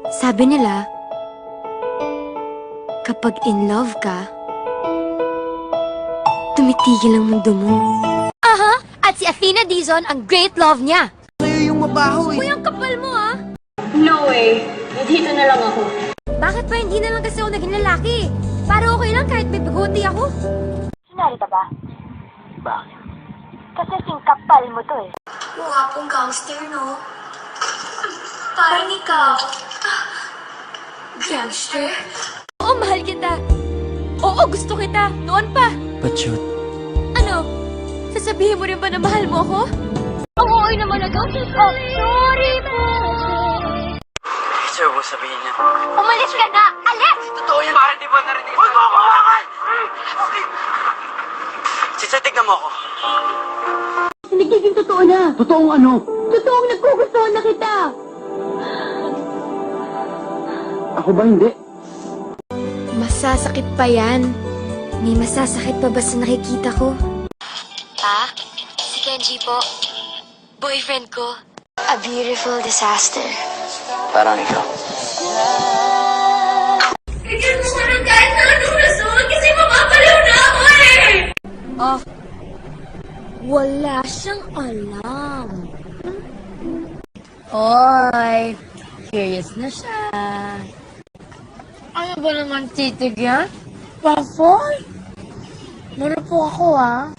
Sabi nila, kapag in love ka, tumitigil ang mundo mo. Aha! At si Athena Dizon ang great love niya. Sa'yo yung mabaho eh. Uy, ang kapal mo ah! No way. Dito na lang ako. Bakit pa hindi na lang kasi ako naging lalaki? Para okay lang kahit may bigote ako. Sinali ka ba? Bakit? Kasi singkapal mo to eh. Mukha pong gangster, no? Parang ikaw. Gangster? Oo, mahal kita. Oo, gusto kita. Noon pa. But shoot. Ano? Sasabihin mo rin ba na mahal mo ako? Ang okay naman na gawin. Oh, sorry po. Sir, huwag sabihin niya. Umalis ka na! Alis! Totoo yan. Para di ba narinig? Huwag mo ako hawakan! Sitsa, tignan mo ako. Nagiging totoo na. Totoong ano? Totoong nagkugustuhan na kita. Ako ba hindi? Masasakit pa yan. May masasakit pa ba sa nakikita ko? Pa? Si Kenji po. Boyfriend ko. A beautiful disaster. Parang ikaw. Bigyan mo ko ng kahit na anong rason kasi mapapaliw na ako eh! Oh, wala siyang alam. Oy, curious na siya. Ano ba naman titig yan? Papoy? Marupok ako ah.